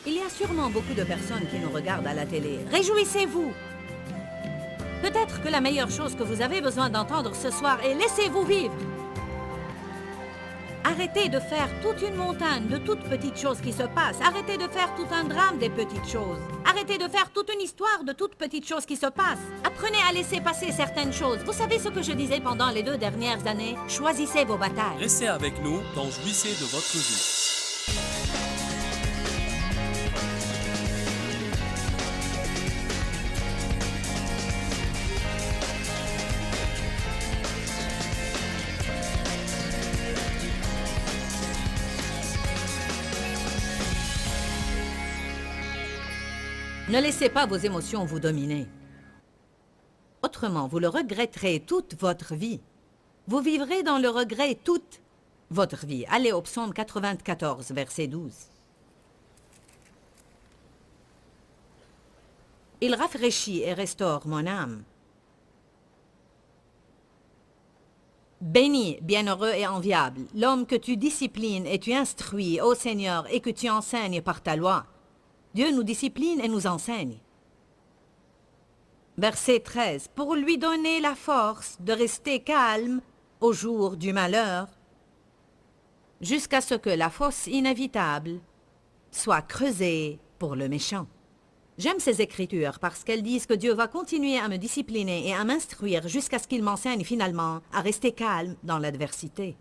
Il y a sûrement beaucoup de personnes qui nous regardent à la télé. Réjouissez-vous! Peut-être que la meilleure chose que vous avez besoin d'entendre ce soir est « Laissez-vous vivre ». Arrêtez de faire toute une montagne de toutes petites choses qui se passent. Arrêtez de faire tout un drame des petites choses. Arrêtez de faire toute une histoire de toutes petites choses qui se passent. Apprenez à laisser passer certaines choses. Vous savez ce que je disais pendant les 2 dernières années? Choisissez vos batailles. Restez avec nous dans Jouissez de votre vie. Ne laissez pas vos émotions vous dominer. Autrement, vous le regretterez toute votre vie. Vous vivrez dans le regret toute votre vie. Allez au psaume 94, verset 12. Il rafraîchit et restaure mon âme. Béni, bienheureux et enviable, l'homme que tu disciplines et tu instruis, ô Seigneur, et que tu enseignes par ta loi. Dieu nous discipline et nous enseigne. Verset 13. Pour lui donner la force de rester calme au jour du malheur, jusqu'à ce que la fosse inévitable soit creusée pour le méchant. J'aime ces écritures parce qu'elles disent que Dieu va continuer à me discipliner et à m'instruire jusqu'à ce qu'il m'enseigne finalement à rester calme dans l'adversité.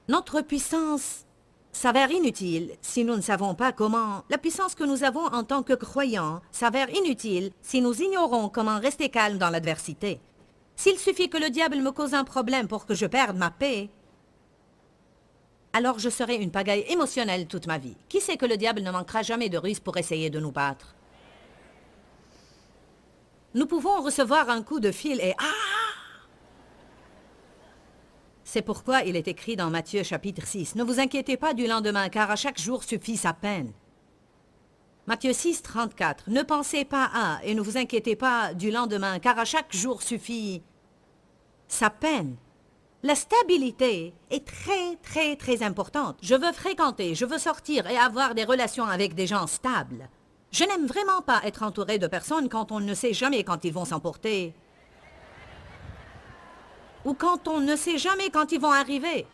Notre puissance s'avère inutile si nous ne savons pas comment. La puissance que nous avons en tant que croyants s'avère inutile si nous ignorons comment rester calme dans l'adversité. S'il suffit que le diable me cause un problème pour que je perde ma paix, alors je serai une pagaille émotionnelle toute ma vie. Qui sait que le diable ne manquera jamais de ruse pour essayer de nous battre? Nous pouvons recevoir un coup de fil et « Ah !» C'est pourquoi il est écrit dans Matthieu chapitre 6, « Ne vous inquiétez pas du lendemain, car à chaque jour suffit sa peine. » Matthieu 6, 34, « Ne pensez pas à et ne vous inquiétez pas du lendemain, car à chaque jour suffit sa peine. » La stabilité est très importante. Je veux fréquenter, je veux sortir et avoir des relations avec des gens stables. Je n'aime vraiment pas être entouré de personnes quand on ne sait jamais quand ils vont s'emporter. Ou quand on ne sait jamais quand ils vont arriver.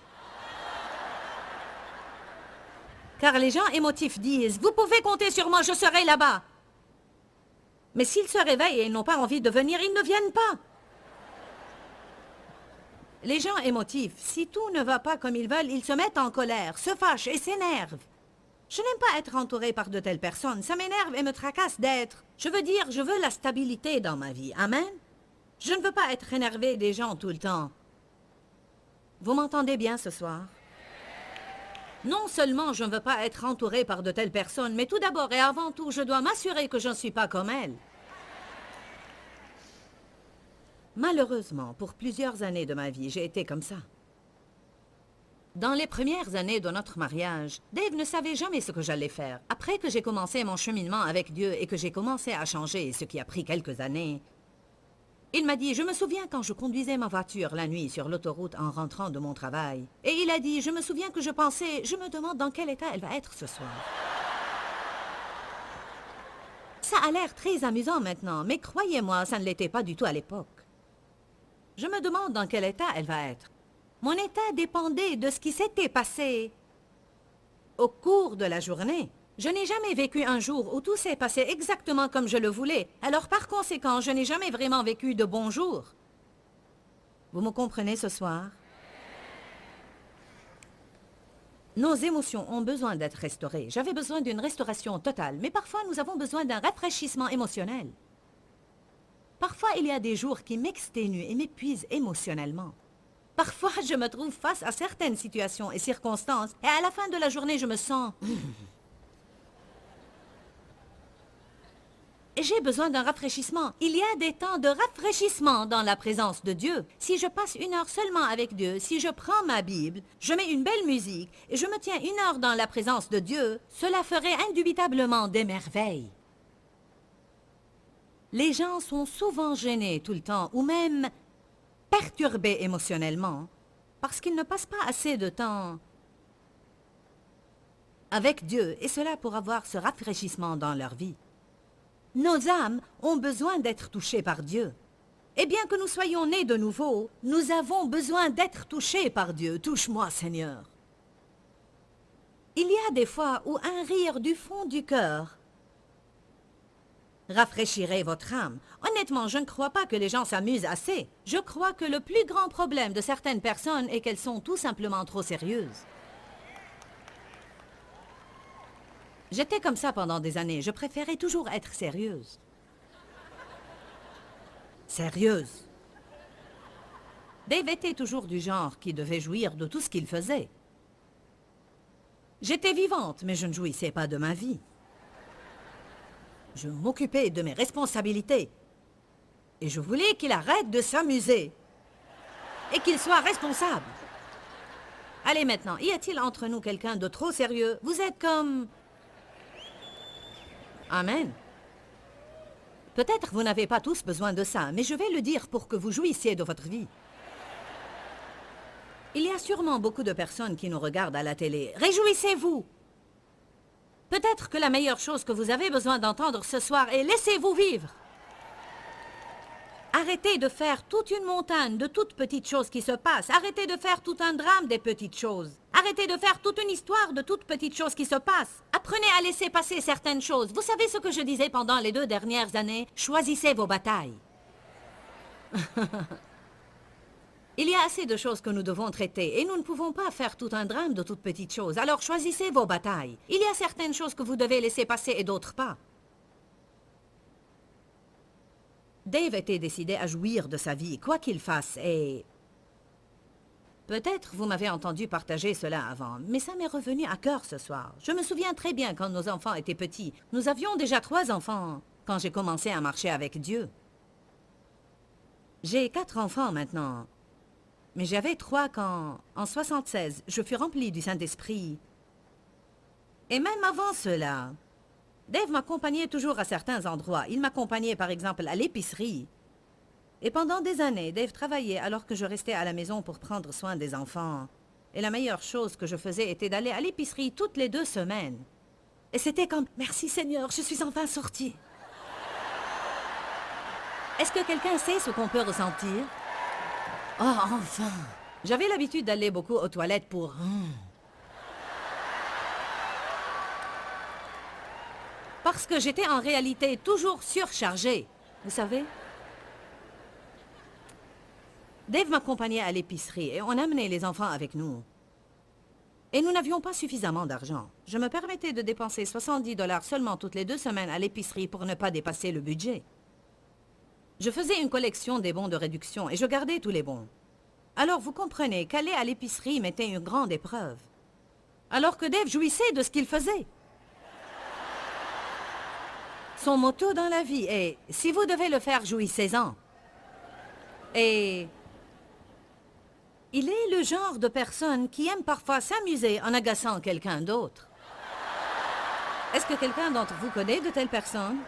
Car les gens émotifs disent « Vous pouvez compter sur moi, je serai là-bas. » Mais s'ils se réveillent et ils n'ont pas envie de venir, ils ne viennent pas. Les gens émotifs, si tout ne va pas comme ils veulent, ils se mettent en colère, se fâchent et s'énervent. Je n'aime pas être entouré par de telles personnes. Ça m'énerve et me tracasse d'être. Je veux dire, je veux la stabilité dans ma vie. Amen? Je ne veux pas être énervé des gens tout le temps. Vous m'entendez bien ce soir? Non seulement je ne veux pas être entouré par de telles personnes, mais tout d'abord et avant tout, je dois m'assurer que je ne suis pas comme elles. Malheureusement, pour plusieurs années de ma vie, j'ai été comme ça. Dans les premières années de notre mariage, Dave ne savait jamais ce que j'allais faire. Après que j'ai commencé mon cheminement avec Dieu et que j'ai commencé à changer, ce qui a pris quelques années, il m'a dit, je me souviens quand je conduisais ma voiture la nuit sur l'autoroute en rentrant de mon travail. Et il a dit, je me souviens que je pensais, je me demande dans quel état elle va être ce soir. Ça a l'air très amusant maintenant, mais croyez-moi, ça ne l'était pas du tout à l'époque. Je me demande dans quel état elle va être. Mon état dépendait de ce qui s'était passé au cours de la journée. Je n'ai jamais vécu un jour où tout s'est passé exactement comme je le voulais. Alors par conséquent, je n'ai jamais vraiment vécu de bons jours. Vous me comprenez ce soir? Nos émotions ont besoin d'être restaurées. J'avais besoin d'une restauration totale, mais parfois nous avons besoin d'un rafraîchissement émotionnel. Parfois, il y a des jours qui m'exténuent et m'épuisent émotionnellement. Parfois, je me trouve face à certaines situations et circonstances, et à la fin de la journée, je me sens... J'ai besoin d'un rafraîchissement. Il y a des temps de rafraîchissement dans la présence de Dieu. Si je passe 1 heure seulement avec Dieu, si je prends ma Bible, je mets une belle musique, et je me tiens 1 heure dans la présence de Dieu, cela ferait indubitablement des merveilles. Les gens sont souvent gênés tout le temps, ou même perturbés émotionnellement, parce qu'ils ne passent pas assez de temps avec Dieu, et cela pour avoir ce rafraîchissement dans leur vie. Nos âmes ont besoin d'être touchées par Dieu. Et bien que nous soyons nés de nouveau, nous avons besoin d'être touchés par Dieu. Touche-moi, Seigneur. Il y a des fois où un rire du fond du cœur rafraîchirait votre âme. Honnêtement, je ne crois pas que les gens s'amusent assez. Je crois que le plus grand problème de certaines personnes est qu'elles sont tout simplement trop sérieuses. J'étais comme ça pendant des années. Je préférais toujours être sérieuse. Sérieuse. Dave était toujours du genre qui devait jouir de tout ce qu'il faisait. J'étais vivante, mais je ne jouissais pas de ma vie. Je m'occupais de mes responsabilités. Et je voulais qu'il arrête de s'amuser. Et qu'il soit responsable. Allez maintenant, y a-t-il entre nous quelqu'un de trop sérieux? Vous êtes comme... Amen. Peut-être vous n'avez pas tous besoin de ça, mais je vais le dire pour que vous jouissiez de votre vie. Il y a sûrement beaucoup de personnes qui nous regardent à la télé. Réjouissez-vous! Peut-être que la meilleure chose que vous avez besoin d'entendre ce soir est « Laissez-vous vivre ». Arrêtez de faire toute une montagne de toutes petites choses qui se passent. Arrêtez de faire tout un drame des petites choses. Arrêtez de faire toute une histoire de toutes petites choses qui se passent. Apprenez à laisser passer certaines choses. Vous savez ce que je disais pendant les 2 dernières années? Choisissez vos batailles. Il y a assez de choses que nous devons traiter et nous ne pouvons pas faire tout un drame de toutes petites choses. Alors choisissez vos batailles. Il y a certaines choses que vous devez laisser passer et d'autres pas. Dave était décidé à jouir de sa vie, quoi qu'il fasse, et... Peut-être vous m'avez entendu partager cela avant, mais ça m'est revenu à cœur ce soir. Je me souviens très bien quand nos enfants étaient petits. Nous avions déjà 3 enfants quand j'ai commencé à marcher avec Dieu. J'ai 4 enfants maintenant, mais j'avais 3 quand, en 76, je fus rempli du Saint-Esprit. Et même avant cela... Dave m'accompagnait toujours à certains endroits. Il m'accompagnait par exemple à l'épicerie. Et pendant des années, Dave travaillait alors que je restais à la maison pour prendre soin des enfants. Et la meilleure chose que je faisais était d'aller à l'épicerie toutes les 2 semaines. Et c'était comme « Merci Seigneur, je suis enfin sortie ». Est-ce que quelqu'un sait ce qu'on peut ressentir? Oh, enfin! J'avais l'habitude d'aller beaucoup aux toilettes pour... Parce que j'étais en réalité toujours surchargée, vous savez. Dave m'accompagnait à l'épicerie et on amenait les enfants avec nous. Et nous n'avions pas suffisamment d'argent. Je me permettais de dépenser 70 $ seulement toutes les 2 semaines à l'épicerie pour ne pas dépasser le budget. Je faisais une collection des bons de réduction et je gardais tous les bons. Alors vous comprenez qu'aller à l'épicerie m'était une grande épreuve. Alors que Dave jouissait de ce qu'il faisait. Son motto dans la vie est « Si vous devez le faire, jouissez-en ». Et il est le genre de personne qui aime parfois s'amuser en agaçant quelqu'un d'autre. Est-ce que quelqu'un d'entre vous connaît de telles personnes?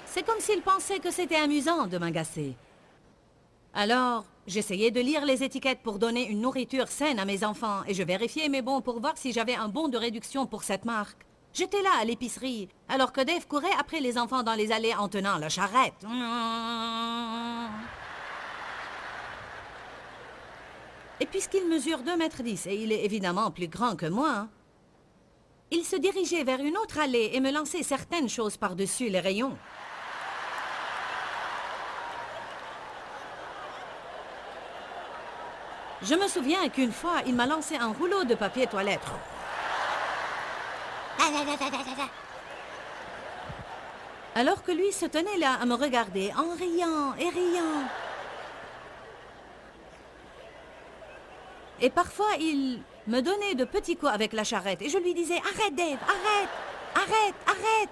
C'est comme s'il pensait que c'était amusant de m'agacer. Alors, j'essayais de lire les étiquettes pour donner une nourriture saine à mes enfants et je vérifiais mes bons pour voir si j'avais un bon de réduction pour cette marque. J'étais là à l'épicerie, alors que Dave courait après les enfants dans les allées en tenant la charrette. Et puisqu'il mesure 2,10 m et il est évidemment plus grand que moi, il se dirigeait vers une autre allée et me lançait certaines choses par-dessus les rayons. Je me souviens qu'une fois, il m'a lancé un rouleau de papier toilette. Alors que lui se tenait là à me regarder en riant et riant. Et parfois, il me donnait de petits coups avec la charrette et je lui disais « Arrête Dave, arrête, arrête, arrête !»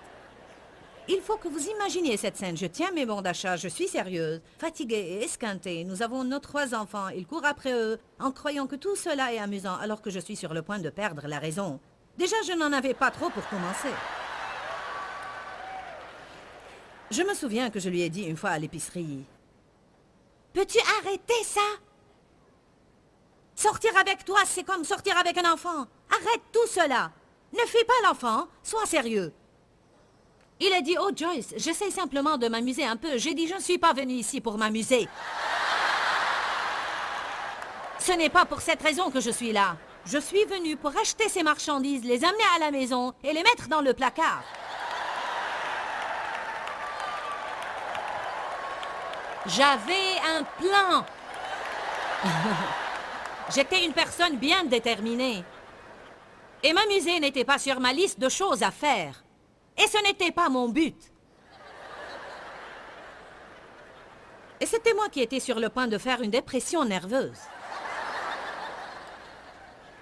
Il faut que vous imaginiez cette scène. Je tiens mes bons d'achat, je suis sérieuse, fatiguée et esquintée. Nous avons nos 3 enfants, il court après eux en croyant que tout cela est amusant alors que je suis sur le point de perdre la raison. Déjà, je n'en avais pas trop pour commencer. Je me souviens que je lui ai dit une fois à l'épicerie, « Peux-tu arrêter ça? Sortir avec toi, c'est comme sortir avec un enfant. Arrête tout cela. Ne fais pas l'enfant, sois sérieux. Il a dit, oh Joyce, j'essaie simplement de m'amuser un peu. J'ai dit, je ne suis pas venu ici pour m'amuser. Ce n'est pas pour cette raison que je suis là. Je suis venu pour acheter ces marchandises, les amener à la maison et les mettre dans le placard. J'avais un plan. J'étais une personne bien déterminée. Et m'amuser n'était pas sur ma liste de choses à faire. Et ce n'était pas mon but. Et c'était moi qui étais sur le point de faire une dépression nerveuse.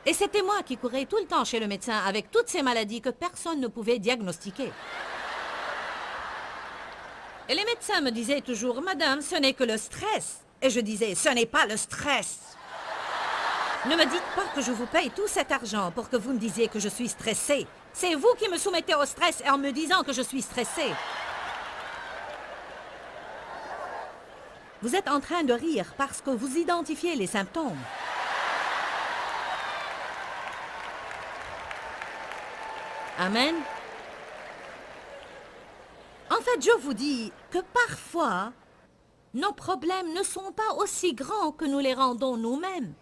Et c'était moi qui courais tout le temps chez le médecin avec toutes ces maladies que personne ne pouvait diagnostiquer. Et les médecins me disaient toujours, « Madame, ce n'est que le stress. » Et je disais, « Ce n'est pas le stress. » Ne me dites pas que je vous paye tout cet argent pour que vous me disiez que je suis stressée. C'est vous qui me soumettez au stress en me disant que je suis stressée. Vous êtes en train de rire parce que vous identifiez les symptômes. Amen. En fait, je vous dis que parfois, nos problèmes ne sont pas aussi grands que nous les rendons nous-mêmes.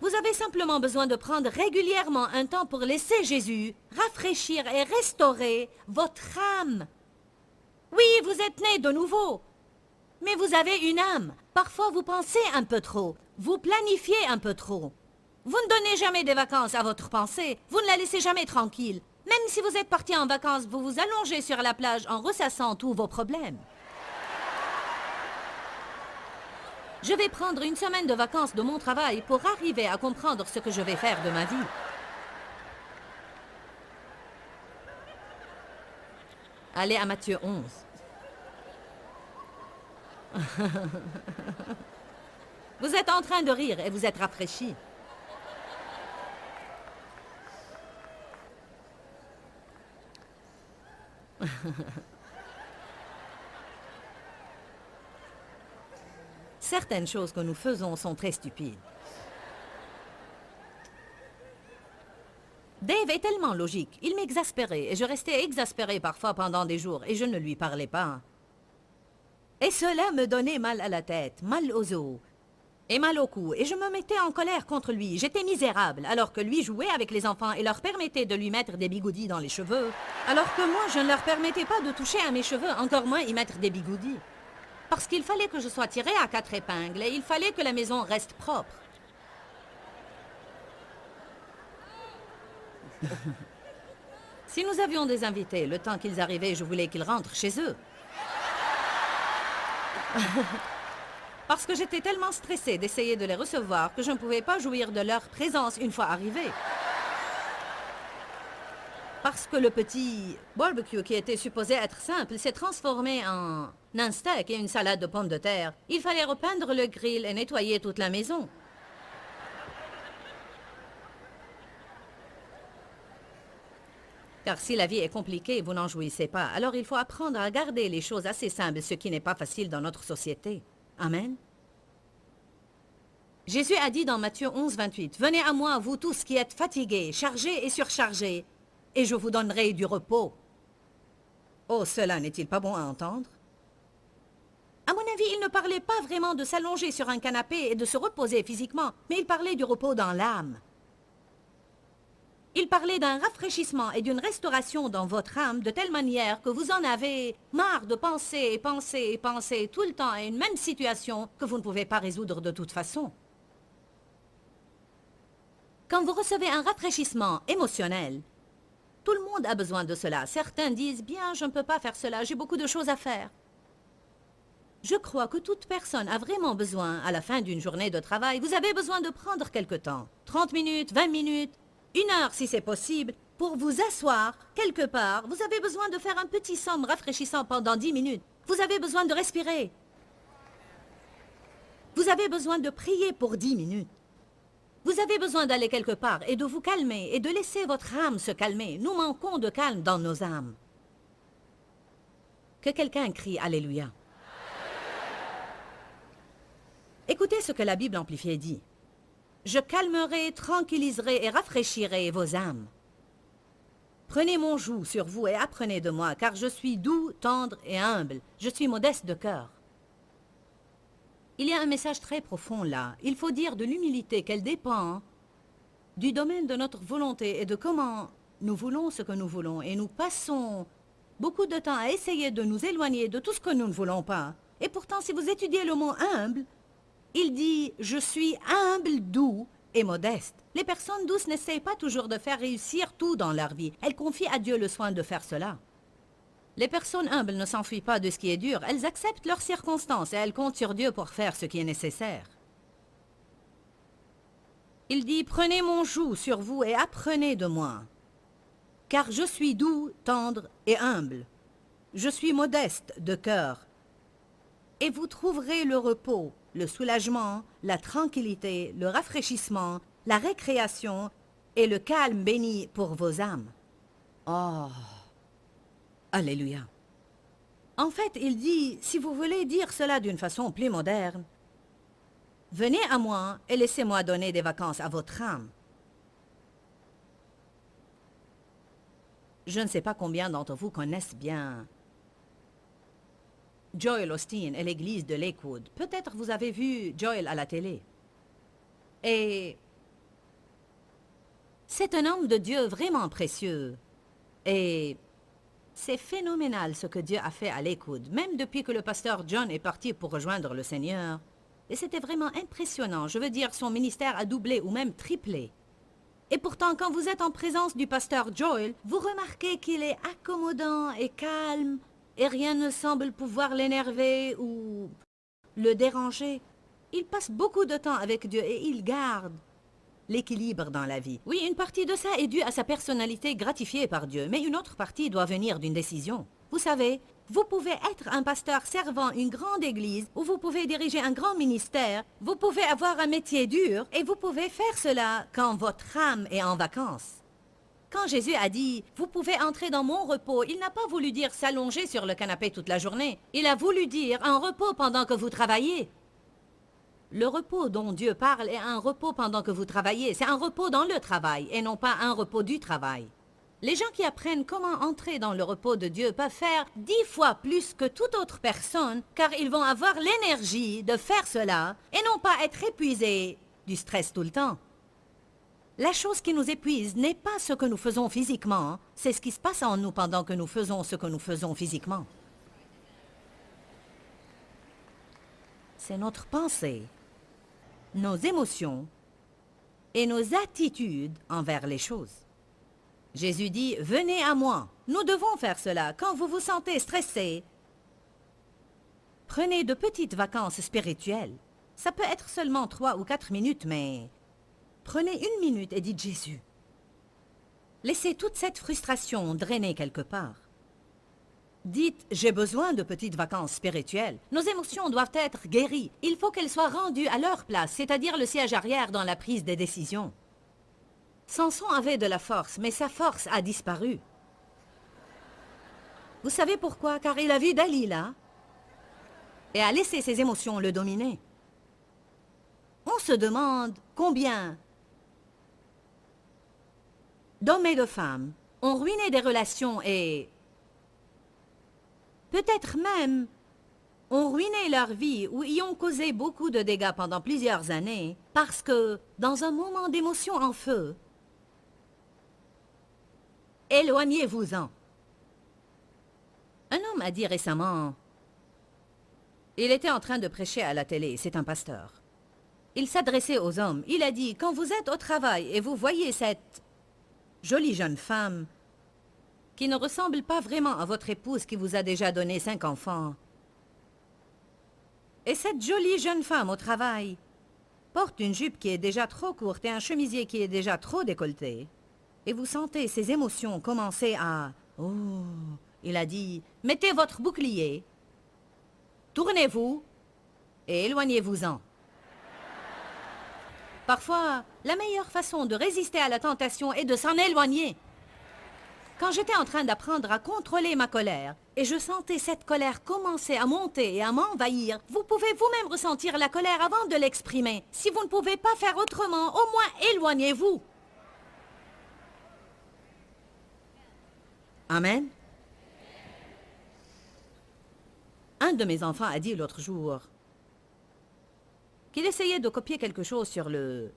Vous avez simplement besoin de prendre régulièrement un temps pour laisser Jésus rafraîchir et restaurer votre âme. Oui, vous êtes né de nouveau, mais vous avez une âme. Parfois, vous pensez un peu trop, vous planifiez un peu trop. Vous ne donnez jamais des vacances à votre pensée, vous ne la laissez jamais tranquille. Même si vous êtes parti en vacances, vous vous allongez sur la plage en ressassant tous vos problèmes. Je vais prendre une semaine de vacances de mon travail pour arriver à comprendre ce que je vais faire de ma vie. Allez à Matthieu 11. Vous êtes en train de rire et vous êtes rafraîchi. Certaines choses que nous faisons sont très stupides. Dave est tellement logique, il m'exaspérait et je restais exaspérée parfois pendant des jours et je ne lui parlais pas. Et cela me donnait mal à la tête, mal aux os et mal au cou et je me mettais en colère contre lui. J'étais misérable alors que lui jouait avec les enfants et leur permettait de lui mettre des bigoudis dans les cheveux. Alors que moi, je ne leur permettais pas de toucher à mes cheveux, encore moins y mettre des bigoudis. Parce qu'il fallait que je sois tirée à 4 épingles et il fallait que la maison reste propre. Si nous avions des invités, le temps qu'ils arrivaient, je voulais qu'ils rentrent chez eux. Parce que j'étais tellement stressée d'essayer de les recevoir que je ne pouvais pas jouir de leur présence une fois arrivés. Parce que le petit barbecue qui était supposé être simple s'est transformé en un steak et une salade de pommes de terre. Il fallait repeindre le grill et nettoyer toute la maison. Car si la vie est compliquée, vous n'en jouissez pas. Alors il faut apprendre à garder les choses assez simples, ce qui n'est pas facile dans notre société. Amen. Jésus a dit dans Matthieu 11, 28, « Venez à moi, vous tous qui êtes fatigués, chargés et surchargés, et je vous donnerai du repos. » Oh, cela n'est-il pas bon à entendre? À mon avis, il ne parlait pas vraiment de s'allonger sur un canapé et de se reposer physiquement, mais il parlait du repos dans l'âme. Il parlait d'un rafraîchissement et d'une restauration dans votre âme de telle manière que vous en avez marre de penser et penser et penser tout le temps à une même situation que vous ne pouvez pas résoudre de toute façon. Quand vous recevez un rafraîchissement émotionnel, tout le monde a besoin de cela. Certains disent « Bien, je ne peux pas faire cela, j'ai beaucoup de choses à faire. » Je crois que toute personne a vraiment besoin, à la fin d'une journée de travail, vous avez besoin de prendre quelque temps, 30 minutes, 20 minutes, 1 heure si c'est possible, pour vous asseoir quelque part. Vous avez besoin de faire un petit somme rafraîchissant pendant 10 minutes. Vous avez besoin de respirer. Vous avez besoin de prier pour 10 minutes. Vous avez besoin d'aller quelque part et de vous calmer et de laisser votre âme se calmer. Nous manquons de calme dans nos âmes. Que quelqu'un crie Alléluia. Écoutez ce que la Bible amplifiée dit. Je calmerai, tranquilliserai et rafraîchirai vos âmes. Prenez mon joug sur vous et apprenez de moi, car je suis doux, tendre et humble. Je suis modeste de cœur. Il y a un message très profond là. Il faut dire de l'humilité qu'elle dépend du domaine de notre volonté et de comment nous voulons ce que nous voulons. Et nous passons beaucoup de temps à essayer de nous éloigner de tout ce que nous ne voulons pas. Et pourtant, si vous étudiez le mot humble, il dit « Je suis humble, doux et modeste ». Les personnes douces n'essayent pas toujours de faire réussir tout dans leur vie. Elles confient à Dieu le soin de faire cela. Les personnes humbles ne s'enfuient pas de ce qui est dur. Elles acceptent leurs circonstances et elles comptent sur Dieu pour faire ce qui est nécessaire. Il dit « Prenez mon joug sur vous et apprenez de moi, car je suis doux, tendre et humble. Je suis modeste de cœur. Et vous trouverez le repos, le soulagement, la tranquillité, le rafraîchissement, la récréation et le calme béni pour vos âmes. » Oh, Alléluia. En fait, il dit, si vous voulez dire cela d'une façon plus moderne, venez à moi et laissez-moi donner des vacances à votre âme. Je ne sais pas combien d'entre vous connaissent bien Joel Osteen et l'église de Lakewood. Peut-être vous avez vu Joel à la télé. Et c'est un homme de Dieu vraiment précieux. Et c'est phénoménal ce que Dieu a fait à Lakewood, même depuis que le pasteur John est parti pour rejoindre le Seigneur. Et c'était vraiment impressionnant. Je veux dire, son ministère a doublé ou même triplé. Et pourtant, quand vous êtes en présence du pasteur Joel, vous remarquez qu'il est accommodant et calme, et rien ne semble pouvoir l'énerver ou le déranger. Il passe beaucoup de temps avec Dieu et il garde l'équilibre dans la vie. Oui, une partie de ça est due à sa personnalité gratifiée par Dieu, mais une autre partie doit venir d'une décision. Vous savez, vous pouvez être un pasteur servant une grande église, ou vous pouvez diriger un grand ministère, vous pouvez avoir un métier dur, et vous pouvez faire cela quand votre âme est en vacances. Quand Jésus a dit « Vous pouvez entrer dans mon repos », il n'a pas voulu dire s'allonger sur le canapé toute la journée. Il a voulu dire un repos pendant que vous travaillez. Le repos dont Dieu parle est un repos pendant que vous travaillez. C'est un repos dans le travail et non pas un repos du travail. Les gens qui apprennent comment entrer dans le repos de Dieu peuvent faire 10 fois plus que toute autre personne car ils vont avoir l'énergie de faire cela et non pas être épuisés du stress tout le temps. La chose qui nous épuise n'est pas ce que nous faisons physiquement, c'est ce qui se passe en nous pendant que nous faisons ce que nous faisons physiquement. C'est notre pensée, nos émotions et nos attitudes envers les choses. Jésus dit « Venez à moi ». Nous devons faire cela. Quand vous vous sentez stressé, prenez de petites vacances spirituelles. Ça peut être seulement 3 ou 4 minutes, mais prenez 1 minute et dites « Jésus ». Laissez toute cette frustration drainer quelque part. Dites « J'ai besoin de petites vacances spirituelles ». Nos émotions doivent être guéries. Il faut qu'elles soient rendues à leur place, c'est-à-dire le siège arrière dans la prise des décisions. Samson avait de la force, mais sa force a disparu. Vous savez pourquoi? Car il a vu Dalila et a laissé ses émotions le dominer. On se demande combien d'hommes et de femmes ont ruiné des relations et peut-être même ont ruiné leur vie ou y ont causé beaucoup de dégâts pendant plusieurs années parce que, dans un moment d'émotion en feu, éloignez-vous-en. Un homme a dit récemment, il était en train de prêcher à la télé, c'est un pasteur. Il s'adressait aux hommes, il a dit, quand vous êtes au travail et vous voyez cette jolie jeune femme qui ne ressemble pas vraiment à votre épouse qui vous a déjà donné 5 enfants, et cette jolie jeune femme au travail porte une jupe qui est déjà trop courte et un chemisier qui est déjà trop décolleté, et vous sentez ces émotions commencer à... Oh, il a dit, mettez votre bouclier, tournez-vous et éloignez-vous-en. Parfois, la meilleure façon de résister à la tentation est de s'en éloigner. quand j'étais en train d'apprendre à contrôler ma colère, et je sentais cette colère commencer à monter et à m'envahir, vous pouvez vous-même ressentir la colère avant de l'exprimer. Si vous ne pouvez pas faire autrement, au moins éloignez-vous. Amen. Un de mes enfants a dit l'autre jour qu'il essayait de copier quelque chose sur le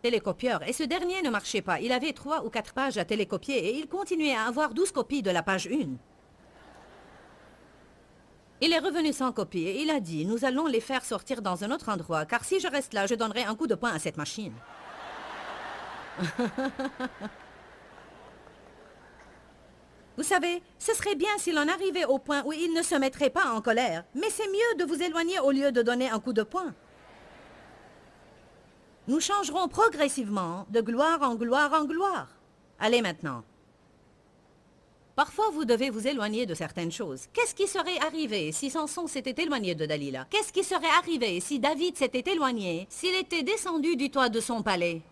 télécopieur et ce dernier ne marchait pas. Il avait 3 ou 4 pages à télécopier et il continuait à avoir 12 copies de la page 1. Il est revenu sans copie et il a dit « Nous allons les faire sortir dans un autre endroit, car si je reste là, je donnerai un coup de poing à cette machine. » Vous savez, ce serait bien si l'on arrivait au point où il ne se mettrait pas en colère, mais c'est mieux de vous éloigner au lieu de donner un coup de poing. Nous changerons progressivement de gloire en gloire en gloire. Allez maintenant. Parfois, vous devez vous éloigner de certaines choses. Qu'est-ce qui serait arrivé si Samson s'était éloigné de Dalila? Qu'est-ce qui serait arrivé si David s'était éloigné, s'il était descendu du toit de son palais?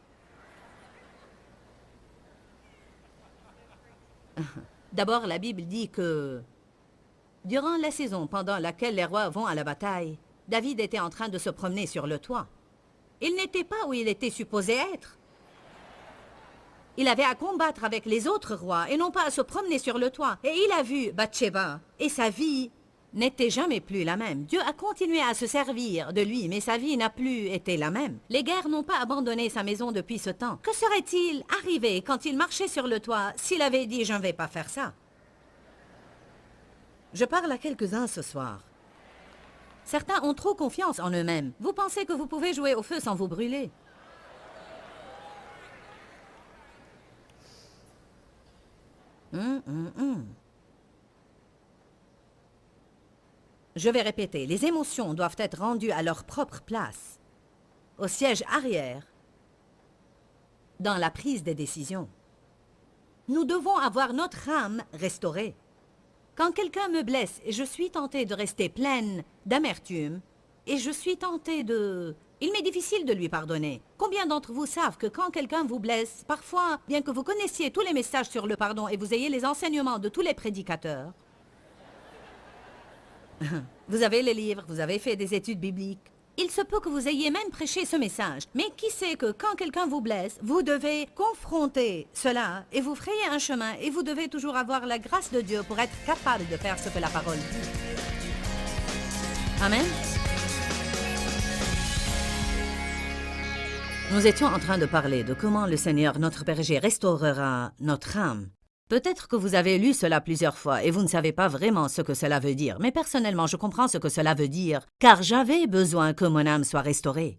D'abord, la Bible dit que, durant la saison pendant laquelle les rois vont à la bataille, David était en train de se promener sur le toit. Il n'était pas où il était supposé être. Il avait à combattre avec les autres rois et non pas à se promener sur le toit. Et il a vu Bathsheba et sa vie n'était jamais plus la même. Dieu a continué à se servir de lui, mais sa vie n'a plus été la même. Les guerres n'ont pas abandonné sa maison depuis ce temps. Que serait-il arrivé quand il marchait sur le toit s'il avait dit « Je ne vais pas faire ça » ? Je parle à quelques-uns ce soir. Certains ont trop confiance en eux-mêmes. Vous pensez que vous pouvez jouer au feu sans vous brûler. Je vais répéter, les émotions doivent être rendues à leur propre place, au siège arrière, dans la prise des décisions. Nous devons avoir notre âme restaurée. Quand quelqu'un me blesse et je suis tentée de rester pleine d'amertume, et je suis tentée de... Il m'est difficile de lui pardonner. Combien d'entre vous savent que quand quelqu'un vous blesse, parfois, bien que vous connaissiez tous les messages sur le pardon et vous ayez les enseignements de tous les prédicateurs, vous avez les livres, vous avez fait des études bibliques, il se peut que vous ayez même prêché ce message. Mais qui sait que quand quelqu'un vous blesse, vous devez confronter cela et vous frayez un chemin et vous devez toujours avoir la grâce de Dieu pour être capable de faire ce que la parole dit. Amen. Nous étions en train de parler de comment le Seigneur, notre berger, restaurera notre âme. Peut-être que vous avez lu cela plusieurs fois et vous ne savez pas vraiment ce que cela veut dire, mais personnellement, je comprends ce que cela veut dire, car j'avais besoin que mon âme soit restaurée.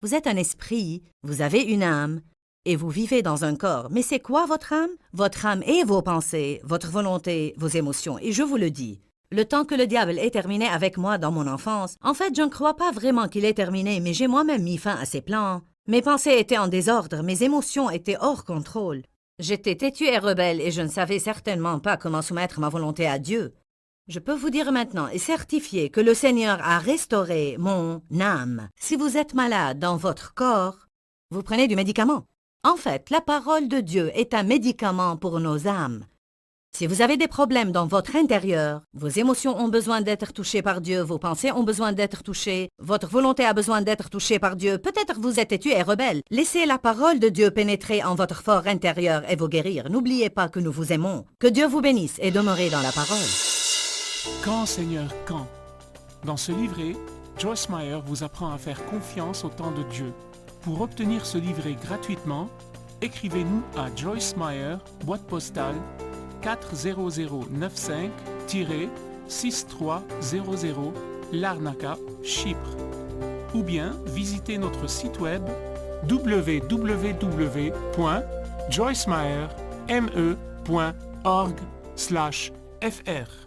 Vous êtes un esprit, vous avez une âme, et vous vivez dans un corps. Mais c'est quoi votre âme? Votre âme est vos pensées, votre volonté, vos émotions, et je vous le dis. Le temps que le diable ait terminé avec moi dans mon enfance, en fait, je ne crois pas vraiment qu'il ait terminé, mais j'ai moi-même mis fin à ses plans. Mes pensées étaient en désordre, mes émotions étaient hors contrôle. J'étais têtue et rebelle et je ne savais certainement pas comment soumettre ma volonté à Dieu. Je peux vous dire maintenant et certifier que le Seigneur a restauré mon âme. Si vous êtes malade dans votre corps, vous prenez du médicament. En fait, la parole de Dieu est un médicament pour nos âmes. Si vous avez des problèmes dans votre intérieur, vos émotions ont besoin d'être touchées par Dieu, vos pensées ont besoin d'être touchées, votre volonté a besoin d'être touchée par Dieu, peut-être vous êtes têtu et rebelle. Laissez la parole de Dieu pénétrer en votre fort intérieur et vous guérir. N'oubliez pas que nous vous aimons. Que Dieu vous bénisse et demeurez dans la parole. Quand, Seigneur, quand? Dans ce livret, Joyce Meyer vous apprend à faire confiance au temps de Dieu. Pour obtenir ce livret gratuitement, écrivez-nous à Joyce Meyer, boîte postale 40095-6300 Larnaca, Chypre. Ou bien visitez notre site web www.joycemeyer.org/fr.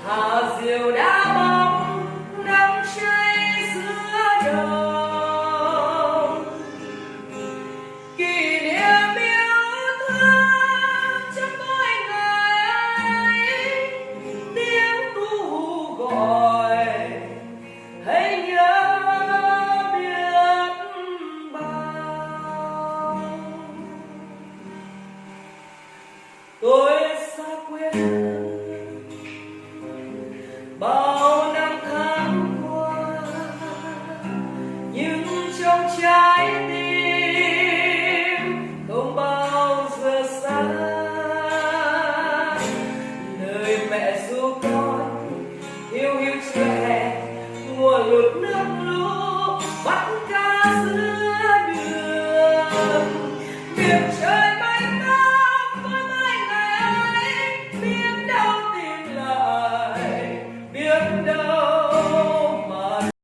Azul